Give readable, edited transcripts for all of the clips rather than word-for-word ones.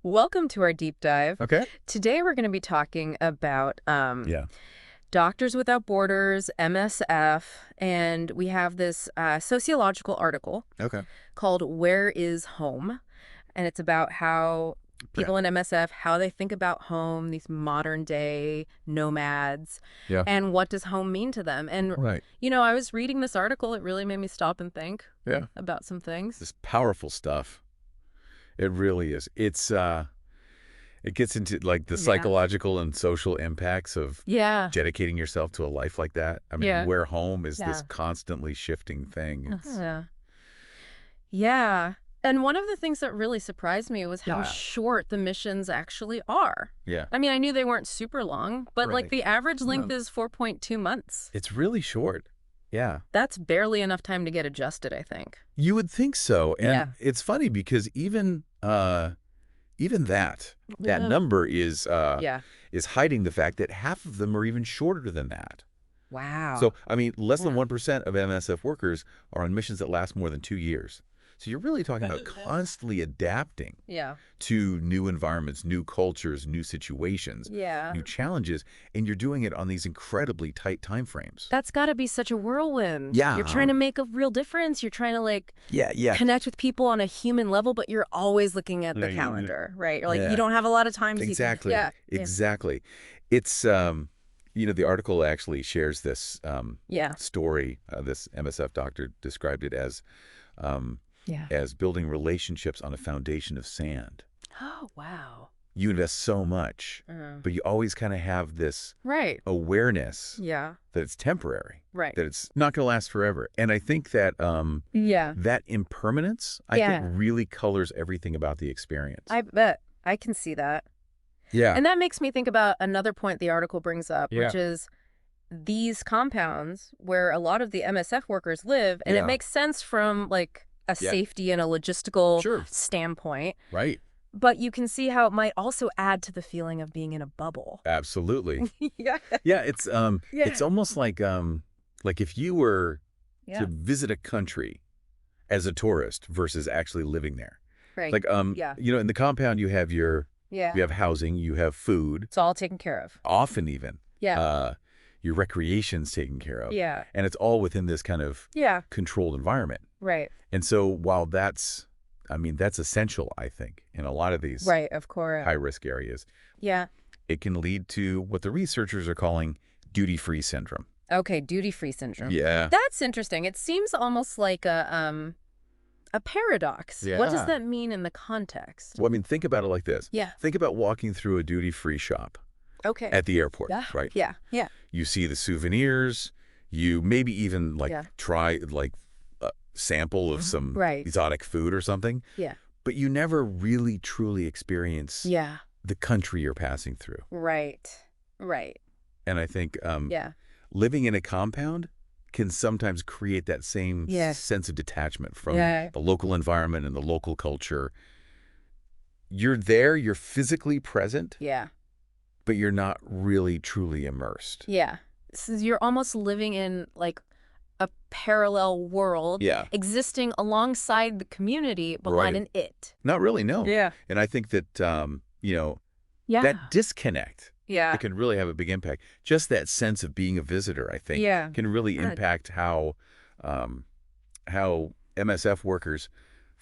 Welcome to our deep dive. Okay. Today we're going to be talking about Yeah. Doctors Without Borders, MSF, and we have this sociological article Okay. called Where is Home? And it's about how Yeah. people in MSF, how they think about home, these modern day nomads, Yeah. and what does home mean to them. And, Right. I was reading this article. It really made me stop and think Yeah. about some things. This powerful stuff. It really is. It gets into like the Yeah. psychological and social impacts of Yeah. dedicating yourself to a life like that. I mean, Yeah. where home is this Yeah. constantly shifting thing. It's, Yeah. Yeah. And one of the things that really surprised me was how Yeah. short the missions actually are. yeah. I mean, I knew they weren't super long, but like Right. the average length No. is 4.2 months. It's really short. Yeah. That's barely enough time to get adjusted, I think. You would think so. And Yeah. it's funny because even that Yeah. number is Yeah. hiding the fact that half of them are even shorter than that. Wow. So, I mean, less than Yeah. 1% of MSF workers are on missions that last more than 2 years. So you're really talking about constantly adapting Yeah. to new environments, new cultures, new situations, Yeah. new challenges, and you're doing it on these incredibly tight time frames. That's got to be such a whirlwind. Yeah. You're trying to make a real difference. You're trying to Yeah. connect with people on a human level, but you're always looking at the Yeah. calendar, right? You're like, Yeah. you don't have a lot of time. Exactly. Yeah. Exactly. It's, the article actually shares this Yeah. story. This MSF doctor described it Yeah. as building relationships on a foundation of sand. Oh, wow. You invest so much, but you always kind of have this Right. awareness Yeah. that it's temporary, Right. that it's not going to last forever. And I think that Yeah. that impermanence, I Yeah. think, really colors everything about the experience. I bet. I can see that. Yeah. And that makes me think about another point the article brings up, Yeah. which is these compounds where a lot of the MSF workers live, and it Yeah. makes sense from like a Yeah. safety and a logistical Sure. standpoint, Right. but you can see how it might also add to the feeling of being in a bubble. Absolutely. Yeah. Yeah. It's Yeah. almost like if you were Yeah. to visit a country as a tourist versus actually living there. Right. Like Yeah. in the compound you have you have housing, you have food, It's all taken care of. often even Yeah. your recreation's taken care of. Yeah. And it's all within this kind of Yeah. controlled environment. Right. And so while that's essential, I think, in a lot of these Right. Of course. high-risk areas, Yeah. it can lead to what the researchers are calling duty-free syndrome. Okay. Duty-free syndrome. Yeah. That's interesting. It seems almost like a paradox. What does Yeah. that mean in the context? Well, I mean, think about it like this. Yeah. Think about walking through a duty-free shop Okay. at the airport, Yeah. right? Yeah. Yeah. You see the souvenirs, you maybe even Yeah. try a sample of some Right. exotic food or something, Yeah. but you never really truly experience Yeah. the country you're passing through. Right. Right. And I think Yeah. living in a compound can sometimes create that same Yeah. sense of detachment from Yeah. the local environment and the local culture. You're there, you're physically present, Yeah. but you're not really truly immersed. Yeah. So you're almost living in like a parallel world Yeah. existing alongside the community, but Right. not in it. Not really, no. Yeah. And I think that, Yeah. that disconnect, Yeah. it can really have a big impact. Just that sense of being a visitor, I think, Yeah. can really Yeah. impact how MSF workers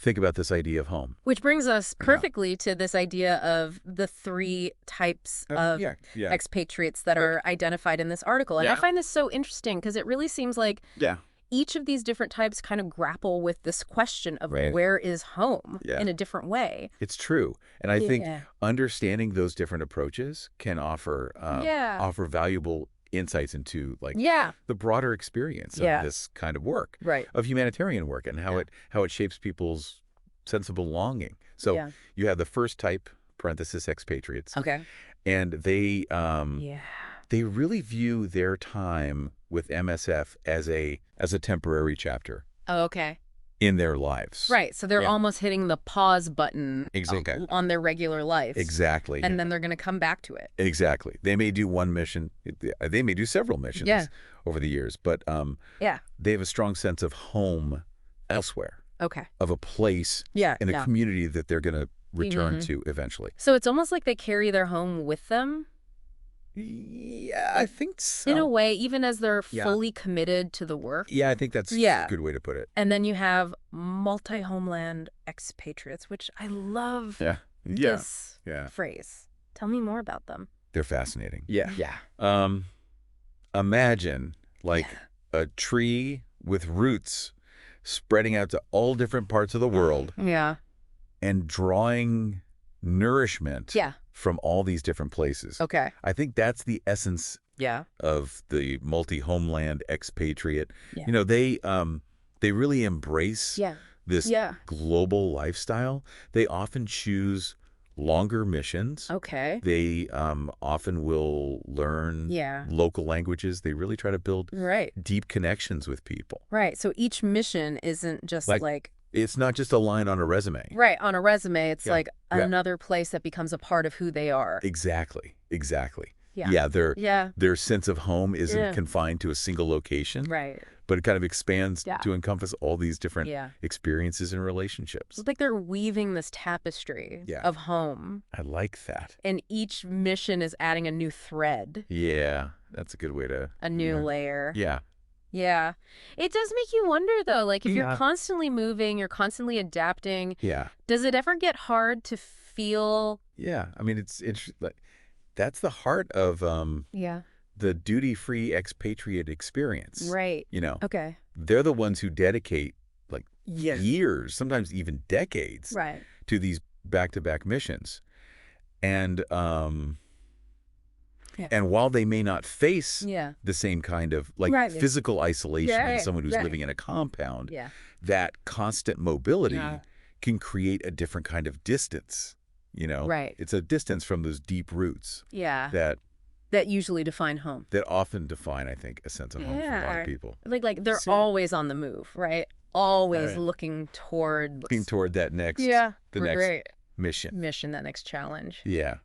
think about this idea of home. Which brings us perfectly to this idea of the three types of yeah. expatriates that are identified in this article. And I Yeah. find this so interesting because it really seems like Yeah. each of these different types kind of grapple with this question of Right. where is home Yeah. in a different way. It's true. And I think Yeah. understanding those different approaches can offer valuable insights into Yeah. the broader experience Yeah. of this kind of work, Right. of humanitarian work, and how it shapes people's sense of belonging. So Yeah. you have the first type, parenthesis, expatriates, Okay. and they Yeah. they really view their time with MSF as a temporary chapter Oh, okay. in their lives. Right. So they're Yeah. almost hitting the pause button Exactly. on their regular life. Exactly. And then they're going to come back to it. Exactly. They may do one mission. They may do several missions Yeah. over the years, but Yeah. they have a strong sense of home elsewhere, Okay. of a place Yeah. in a Yeah. community that they're going to return to eventually. So it's almost like they carry their home with them Yeah, I think in a so. way, even as they're Yeah. fully committed to the work. Yeah, I think that's Yeah. a good way to put it. And then you have multi-homeland expatriates, which I love Yeah. this Yeah. phrase. Tell me more about them. They're fascinating. Yeah. Imagine like a tree with roots spreading out to all different parts of the world Yeah. and drawing nourishment Yeah. from all these different places. Okay. I think that's the essence Yeah. of the multi-homeland expatriate. Yeah. You know, they really embrace Yeah. this Yeah. global lifestyle. They often choose longer missions. Okay. They often will learn Yeah. local languages. They really try to build Right. deep connections with people. Right. So each mission isn't just like It's not just a line on a resume. right on a resume. It's Yeah. like Yeah. another place that becomes a part of who they are. Exactly. Yeah. Yeah, Yeah. their sense of home isn't Yeah. confined to a single location, Right. but it kind of expands Yeah. to encompass all these different Yeah. experiences and relationships. It's like they're weaving this tapestry Yeah. of home, I like that. and each mission is adding a new thread, Yeah, that's a good way to... a new layer. Yeah. Yeah. It does make you wonder, though, like if you're Yeah. constantly moving, you're constantly adapting, Yeah. does it ever get hard to feel? Yeah. I mean, it's interesting. That's the heart of Yeah. the duty-free expatriate experience. Right. You know, Okay. they're the ones who dedicate like Yes. years, sometimes even decades, Right. to these back-to-back missions. And and while they may not face Yeah. the same kind of like Right. physical isolation Yeah, as someone who's right. living in a compound, Yeah. that constant mobility Yeah. can create a different kind of distance, you know? Right. It's a distance from those deep roots Yeah. that That usually define home. often define, I think, a sense of home for a lot Yeah. of people. Like they're So- always on the move, right? Always Right. looking toward Looking toward that next the next great mission. mission, that next challenge. Yeah.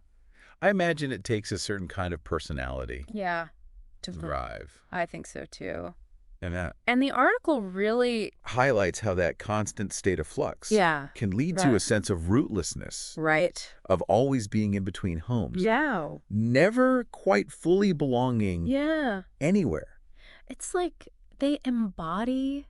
I imagine it takes a certain kind of personality Yeah. to thrive. I think so too. And that And the article really, highlights how that constant state of flux yeah, can lead to Right. a sense of rootlessness, right. of always being in between homes. Yeah. Never quite fully belonging Yeah. anywhere. It's like they embody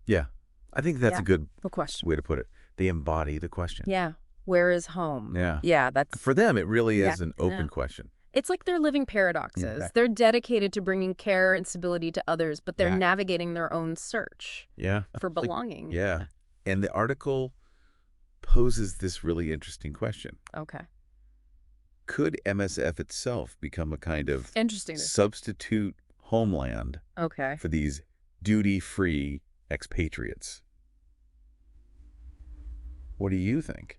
Yeah. I think that's Yeah. a good the question. way to put it. They embody the question. Yeah. Where is home? Yeah. Yeah, that's For them, it really is Yeah. an open Yeah. question. it's like they're living paradoxes. Yeah. They're dedicated to bringing care and stability to others, but they're Yeah. navigating their own search Yeah. for Like, belonging. yeah. And the article poses this really interesting question. Okay. Could MSF itself become a kind of Interesting. substitute homeland Okay. for these duty-free expatriates? What do you think?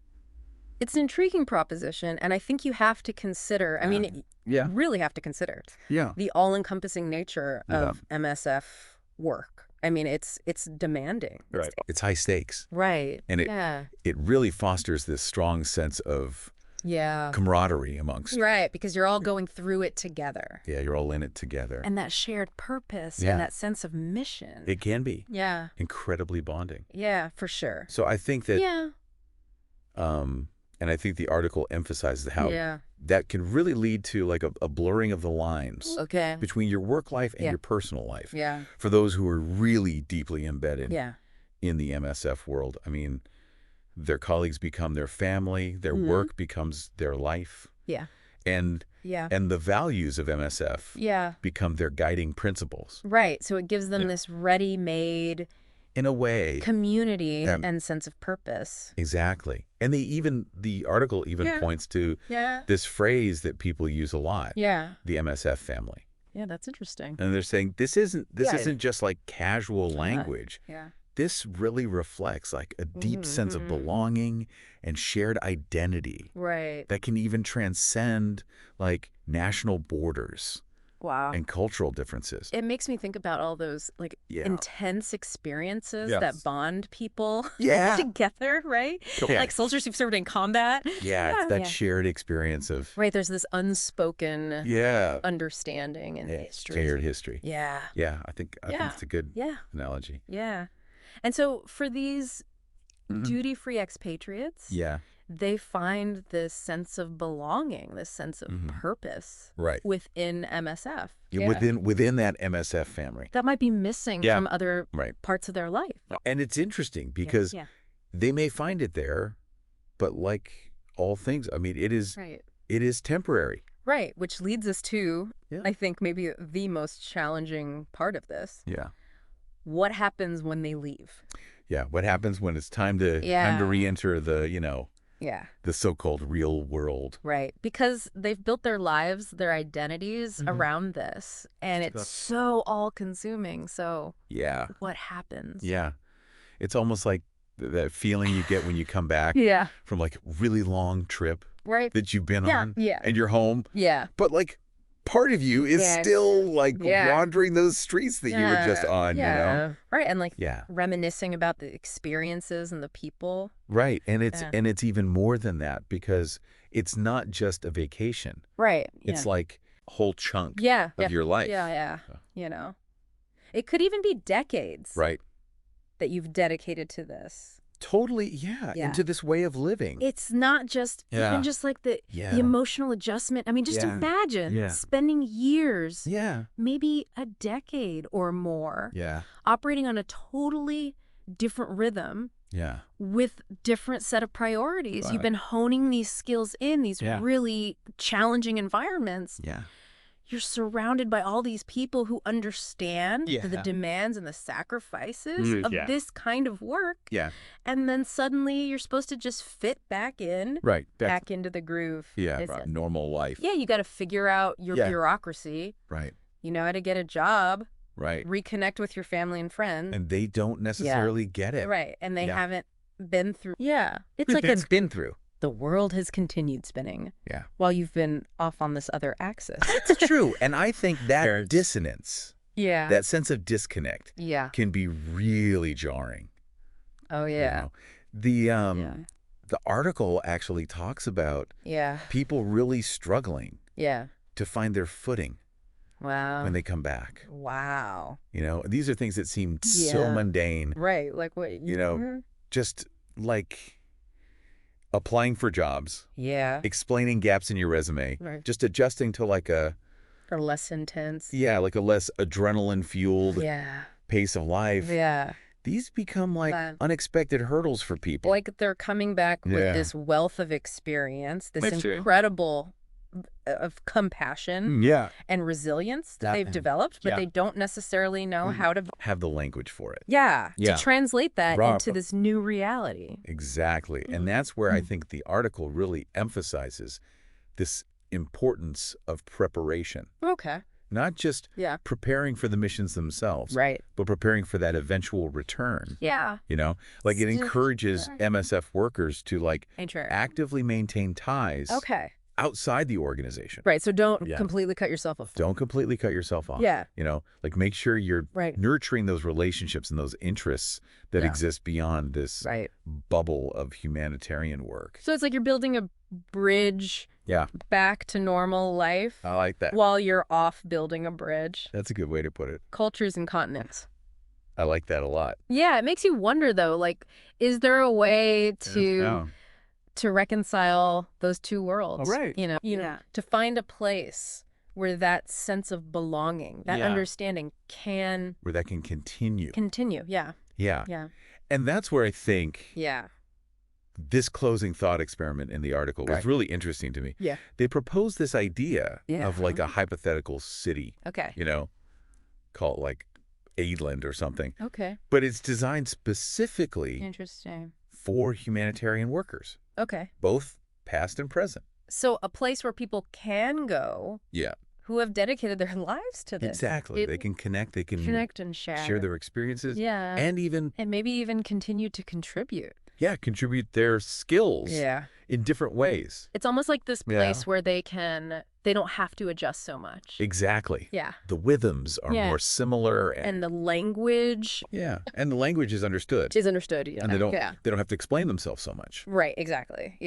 It's an intriguing proposition, and I think you have to consider, I mean, Yeah. you really have to consider Yeah. the all-encompassing nature Yeah. of MSF work. I mean, it's demanding. Right. It's high stakes. Right. And yeah. it really fosters this strong sense of Yeah. camaraderie amongst. Right, because you're all going through it together. Yeah, you're all in it together. And that shared purpose Yeah. and that sense of mission. It can be Yeah. incredibly bonding. Yeah, for sure. So I think that, Yeah. and I think the article emphasizes how Yeah. that can really lead to like a blurring of the lines Okay. between your work life and Yeah. your personal life. Yeah. For those who are really deeply embedded Yeah. in the MSF world, I mean, their colleagues become their family, their work becomes their life, Yeah. and Yeah. the values of MSF Yeah. become their guiding principles Right. So it gives them Yeah. this ready-made in a way. community Yeah. and sense of purpose. Exactly. And the article even Yeah. points to Yeah. this phrase that people use a lot, Yeah. the MSF family. Yeah, that's interesting. And they're saying this isn't Yeah. just like casual language. Yeah. This really reflects like a deep sense of belonging and shared identity Right. that can even transcend like national borders Wow. and cultural differences. It makes me think about all those like Yeah. intense experiences Yes. that bond people Yeah. together, right? Yeah. Like soldiers who've served in combat. Yeah, it's that Yeah. shared experience of Right, there's this unspoken yeah, understanding and history. shared history. Yeah. Yeah, I think Yeah. it's a good Yeah. analogy. Yeah. And so for these Mhm. duty-free expatriates, Yeah. they find this sense of belonging, this sense of purpose Right. within MSF. Yeah. Within that MSF family. That might be missing Yeah. from other Right. parts of their life. And it's interesting because they may find it there, but like all things, I mean, it is temporary. Right, which leads us to, Yeah. I think, maybe the most challenging part of this. Yeah. What happens when they leave? Yeah. What happens when it's time to re-enter the, the so-called real world? Right, because they've built their lives, their identities around this, and it's so all-consuming. So what happens? Yeah. It's almost like that feeling you get when you come back from like a really long trip that you've been on and you're home. Yeah. But like part of you is still like wandering those streets that you were just on, you know? Right. And like reminiscing about the experiences and the people. Right. And it's even more than that because it's not just a vacation. Right. It's like a whole chunk of your life. Yeah. It could even be decades. Right. That you've dedicated to this. Totally, into this way of living. It's not just even just like the emotional adjustment. I mean, just imagine spending years, maybe a decade or more, operating on a totally different rhythm, with different set of priorities. Right. You've been honing these skills in these really challenging environments. Yeah. You're surrounded by all these people who understand the demands and the sacrifices of this kind of work. Yeah. And then suddenly you're supposed to just fit back in. Right. Back into the groove. Yeah. Right. Normal life. Yeah. You got to figure out your bureaucracy. Right. You know how to get a job. Right. Reconnect with your family and friends. And they don't necessarily get it. Right. And they haven't been through. Yeah. It's like it's been through. The world has continued spinning while you've been off on this other axis. It's true. And I think that dissonance, that sense of disconnect can be really jarring. Oh, yeah. You know? The article actually talks about people really struggling to find their footing when they come back. Wow. You know, these are things that seem so mundane. Right. Like what? You know, just like applying for jobs, explaining gaps in your resume, just adjusting to like a less intense, like a less adrenaline fueled pace of life. These become like unexpected hurdles for people. Like they're coming back with this wealth of experience, this incredible of compassion and resilience that they've developed, but they don't necessarily know how to have the language for it. To translate that into this new reality. Exactly. And that's where I think the article really emphasizes this importance of preparation. Okay. Not just preparing for the missions themselves, but preparing for that eventual return. Yeah. You know, like it encourages MSF workers to like actively maintain ties outside the organization. Right. So don't completely cut yourself off. Don't completely cut yourself off. Yeah. You know, like make sure you're nurturing those relationships and those interests that exist beyond this bubble of humanitarian work. So it's like you're building a bridge back to normal life. I like that. While you're off building a bridge. That's a good way to put it. Cultures and continents. I like that a lot. Yeah. It makes you wonder, though, like, is there a way to reconcile those two worlds? You know, to find a place where that sense of belonging, that understanding where that can continue. Yeah. And that's where I think this closing thought experiment in the article was really interesting to me. They proposed this idea of like a hypothetical city. You know, call it like Aidland or something. But it's designed specifically for humanitarian workers. Both past and present. So a place where people can go. Who have dedicated their lives to this. Exactly. They can connect. They can connect and share their experiences. And maybe even continue to contribute. Contribute their skills in different ways. It's almost like this place where they don't have to adjust so much. Exactly. The rhythms are more similar. And the language. And the language is understood. And they don't have to explain themselves so much. Right, exactly.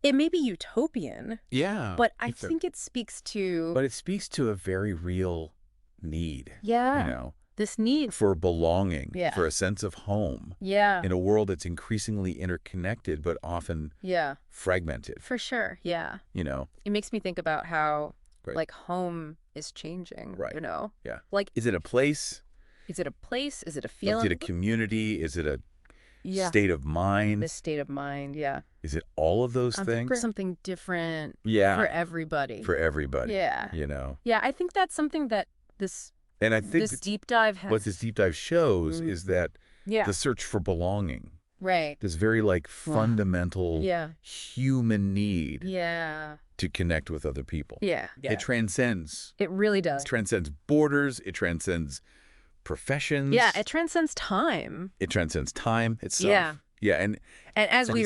It may be utopian. But I think it speaks to... But it speaks to a very real need. You know? This need for belonging, for a sense of home. Yeah. In a world that's increasingly interconnected, but often fragmented. For sure. Yeah. You know? It makes me think about how, like, home is changing. Right. You know? Yeah. Like, is it a place? Is it a place? Is it a feeling? Is it a community? Is it a state of mind? The state of mind, Is it all of those things? Something different for everybody. For everybody. Yeah. You know? Yeah, I think that's something that and I think this deep dive has. What this deep dive shows is that the search for belonging. Right. This very, like, fundamental human need to connect with other people. Yeah. It transcends. It really does. It transcends borders. It transcends professions. Yeah, it transcends time. It transcends time itself. Yeah. Yeah, and as we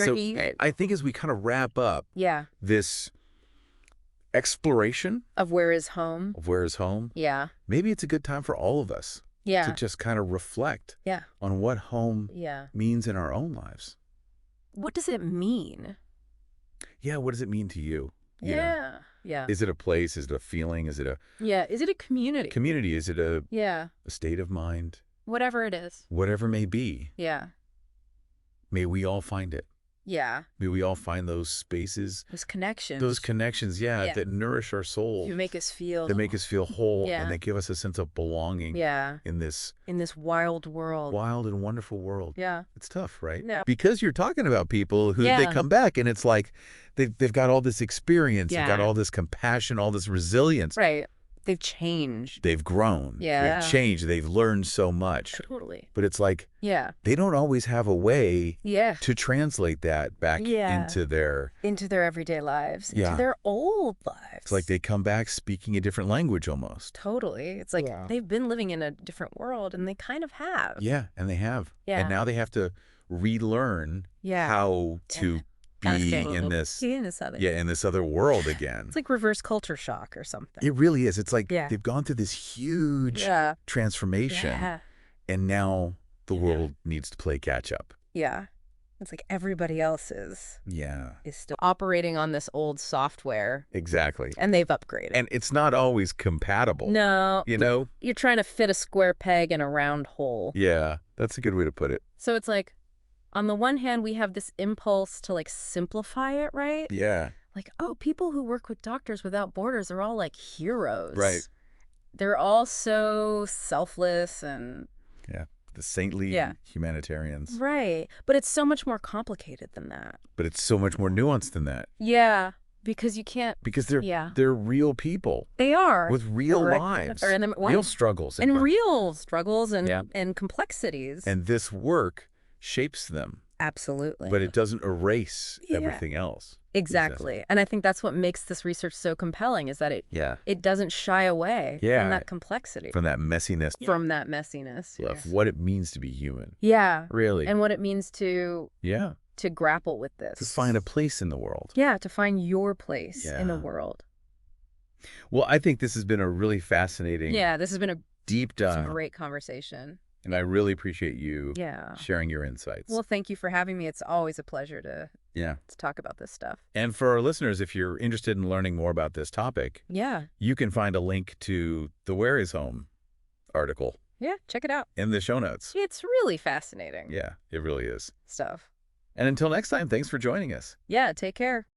I think as we kind of wrap up this exploration of where is home. Yeah. Maybe it's a good time for all of us to just kind of reflect on what home means in our own lives. What does it mean? Yeah, what does it mean to you? Yeah. Is it a place? Is it a feeling? Is it a is it a community? Community. Is it a state of mind? Whatever it is. Whatever it may be. Yeah. May we all find it. Yeah. May we all find those spaces. Those connections. That nourish our soul. That make us feel whole. And that give us a sense of belonging. In this wild world. Wild and wonderful world. Yeah. It's tough, right? Yeah. Because you're talking about people who they come back and it's like they've got all this experience. They've got all this compassion, all this resilience. Right. They've changed. They've grown. Yeah. They've changed. They've learned so much. Totally. But it's like they don't always have a way to translate that back into their everyday lives, into their old lives. It's like they come back speaking a different language almost. Totally. It's like they've been living in a different world and they kind of have. Yeah, and they have. Yeah. And now they have to relearn how to be in this other world again. It's like reverse culture shock or something. It really is. It's like they've gone through this huge transformation and now the world needs to play catch up. Yeah. It's like everybody else is still operating on this old software. Exactly. And they've upgraded. And it's not always compatible. No. You know? You're trying to fit a square peg in a round hole. Yeah, that's a good way to put it. So it's like, on the one hand, we have this impulse to, like, simplify it, right? Yeah. Like, oh, people who work with Doctors Without Borders are all, like, heroes. Right. They're all so selfless and... Yeah. The saintly humanitarians. Right. But it's so much more complicated than that. But it's so much more nuanced than that. Yeah. Because you can't... Because they're real people. They are. With real lives. Real struggles. And real struggles and complexities. And this work shapes them. Absolutely. But it doesn't erase everything else. Exactly. And I think that's what makes this research so compelling is that it doesn't shy away from that complexity. From that messiness. From that messiness. Of what it means to be human. Yeah. Really. And what it means to grapple with this. To find a place in the world. Yeah, to find your place in the world. Well, I think this has been a really fascinating this has been a deep dive. It's a great conversation. And I really appreciate you sharing your insights. Well, thank you for having me. It's always a pleasure to talk about this stuff. And for our listeners, if you're interested in learning more about this topic, you can find a link to the Where is Home article. Yeah, check it out. In the show notes. It's really fascinating. Yeah, it really is. Stuff. And until next time, thanks for joining us. Yeah, take care.